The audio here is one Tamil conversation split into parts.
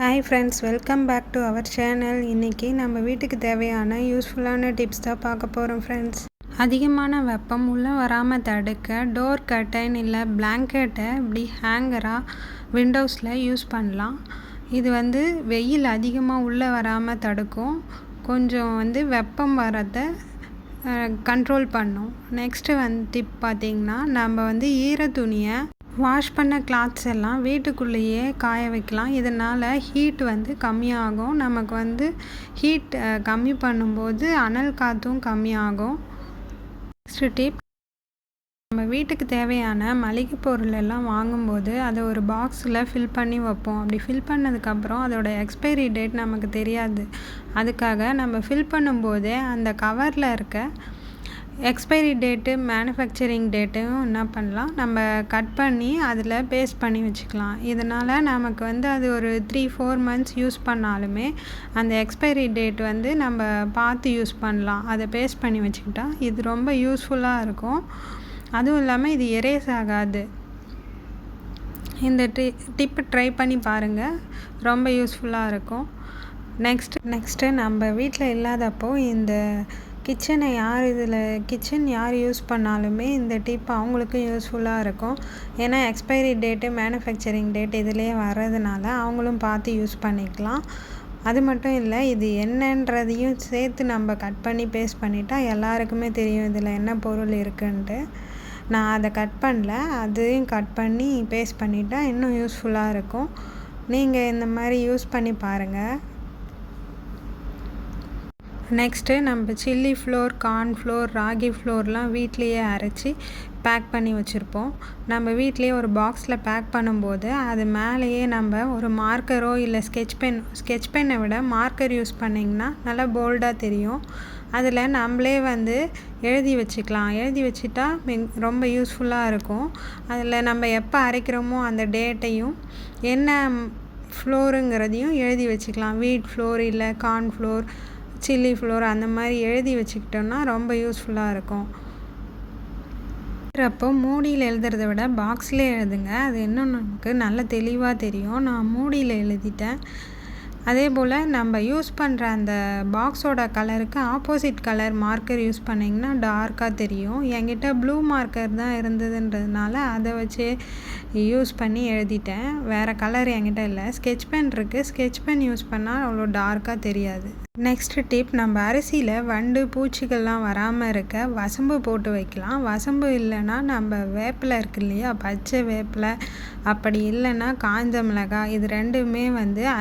Hi friends, welcome back to our channel. இன்றைக்கி நம்ம வீட்டுக்கு தேவையான யூஸ்ஃபுல்லான டிப்ஸ் தான் பார்க்க போகிறோம் ஃப்ரெண்ட்ஸ். அதிகமான வெப்பம் உள்ளே வராமல் தடுக்க டோர் கர்டைன் இல்லை பிளாங்கெட்டை இப்படி ஹேங்கராக விண்டோஸில் யூஸ் பண்ணலாம். இது வெயில் அதிகமாக உள்ளே வராமல் தடுக்கும், கொஞ்சம் வெப்பம் வரதை கண்ட்ரோல் பண்ணும். நெக்ஸ்ட்டு டிப் பார்த்திங்கன்னா, நம்ம ஈர துணியை வாஷ் பண்ண கிளாத்ஸ் எல்லாம் வீட்டுக்குள்ளேயே காய வைக்கலாம். இதனால் ஹீட் கம்மியாகும். நமக்கு ஹீட் கம்மி பண்ணும்போது அனல் காற்றும் கம்மியாகும். நெக்ஸ்ட் டிப், நம்ம வீட்டுக்கு தேவையான மளிகை பொருள் எல்லாம் வாங்கும்போது அதை ஒரு பாக்ஸில் ஃபில் பண்ணி வைப்போம். அப்படி ஃபில் பண்ணதுக்கப்புறம் அதோட எக்ஸ்பைரி டேட் நமக்கு தெரியாது. அதுக்காக நம்ம ஃபில் பண்ணும்போதே அந்த கவரில் இருக்க எக்ஸ்பைரி டேட்டு, மேனுஃபேக்சரிங் டேட்டையும் என்ன பண்ணலாம், நம்ம கட் பண்ணி அதில் பேஸ்ட் பண்ணி வச்சுக்கலாம். இதனால் நமக்கு அது ஒரு 3-4 months யூஸ் பண்ணாலுமே அந்த எக்ஸ்பைரி டேட் நம்ம பார்த்து யூஸ் பண்ணலாம். அதை பேஸ்ட் பண்ணி வச்சுக்கிட்டா இது ரொம்ப யூஸ்ஃபுல்லாக இருக்கும். அதுவும் இல்லாமல் இது எரேஸ் ஆகாது. இந்த டிப்பை ட்ரை பண்ணி பாருங்கள், ரொம்ப யூஸ்ஃபுல்லாக இருக்கும். நெக்ஸ்ட்டு நம்ம வீட்டில் இல்லாதப்போ இந்த கிச்சன் யார் யூஸ் பண்ணாலுமே இந்த டிப் அவங்களுக்கும் யூஸ்ஃபுல்லாக இருக்கும். ஏன்னா எக்ஸ்பைரி டேட்டு, மேனுஃபேக்சரிங் டேட் இதிலே வர்றதுனால அவங்களும் பார்த்து யூஸ் பண்ணிக்கலாம். அது மட்டும் இல்லை, இது என்னன்றதையும் சேர்த்து நம்ம கட் பண்ணி பேஸ்ட் பண்ணிட்டா எல்லாருக்குமே தெரியும் இதில் என்ன பொருள் இருக்குன்ட்டு. நான் அதை கட் பண்ணல, அதையும் கட் பண்ணி பேஸ்ட் பண்ணிட்டா இன்னும் யூஸ்ஃபுல்லாக இருக்கும். நீங்கள் இந்த மாதிரி யூஸ் பண்ணி பாருங்கள். நெக்ஸ்ட்டு நம்ம chilli flour, corn flour, ragi ஃப்ளோர்லாம் வீட்லேயே அரைச்சி பேக் பண்ணி வச்சுருப்போம். நம்ம வீட்லேயே ஒரு பாக்ஸில் பேக் பண்ணும்போது அது மேலேயே நம்ம ஒரு மார்க்கரோ இல்லை ஸ்கெட்ச் பென்னை விட மார்க்கர் யூஸ் பண்ணிங்கன்னா நல்லா போல்டாக தெரியும். அதில் நம்மளே எழுதி வச்சுக்கலாம். எழுதி வச்சுட்டா ரொம்ப யூஸ்ஃபுல்லாக இருக்கும். அதில் நம்ம எப்போ அரைக்கிறோமோ அந்த டேட்டையும் என்ன ஃப்ளோருங்கிறதையும் எழுதி வச்சுக்கலாம். வீட் ஃப்ளோர் இல்லை கார்ன் ஃப்ளோர், சில்லி ஃப்ளோர் அந்த மாதிரி எழுதி வச்சுக்கிட்டோம்னா ரொம்ப யூஸ்ஃபுல்லாக இருக்கும். அப்போ மூடியில் எழுதுறத விட பாக்ஸில் எழுதுங்க, அது இன்னும் நமக்கு நல்ல தெளிவாக தெரியும். நான் மூடியில் எழுதிட்டேன். அதே போல் நம்ம யூஸ் பண்ணுற அந்த பாக்ஸோட கலருக்கு ஆப்போசிட் கலர் மார்க்கர் யூஸ் பண்ணிங்கன்னா டார்க்காக தெரியும். என்கிட்ட ப்ளூ மார்க்கர் தான் இருந்ததுன்றதுனால அதை வச்சு யூஸ் பண்ணி எழுதிட்டேன். வேறு கலர் என்கிட்ட இல்லை. ஸ்கெட்ச் பென் இருக்குது, ஸ்கெட்ச் பென் யூஸ் பண்ணால் அவ்வளோ டார்க்காக தெரியாது. நெக்ஸ்ட்டு டிப், நம்ம அரிசியில் பூச்சிகள்லாம் வராமல் இருக்க வசம்பு போட்டு வைக்கலாம். வசம்பு இல்லைன்னா நம்ம வேப்பிலை இருக்கு இல்லையா, பச்சை வேப்பிலை, அப்படி இல்லைன்னா காஞ்ச மிளகாய், இது ரெண்டுமே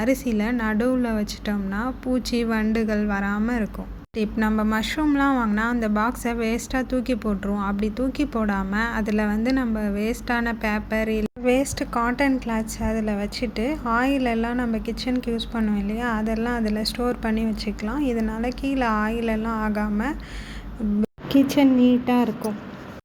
அரிசியில் நடுவில் வச்சிட்டோம்னா பூச்சி வண்டுகள் வராமல் இருக்கும். டிப், நம்ம மஷ்ரூம்லாம் வாங்கினா அந்த பாக்ஸை வேஸ்ட்டாக தூக்கி போட்டுருவோம். அப்படி தூக்கி போடாமல் அதில் நம்ம வேஸ்ட்டான பேப்பர், வேஸ்ட்டு காட்டன் கிளாத்ஸ் அதில் வச்சுட்டு ஆயிலெல்லாம் நம்ம கிச்சனுக்கு யூஸ் பண்ணுவோம் இல்லையா, அதெல்லாம் அதில் ஸ்டோர் பண்ணி வச்சுக்கலாம். இதனால் கீழே ஆயிலெல்லாம் ஆகாமல் கிச்சன் நீட்டாக இருக்கும்.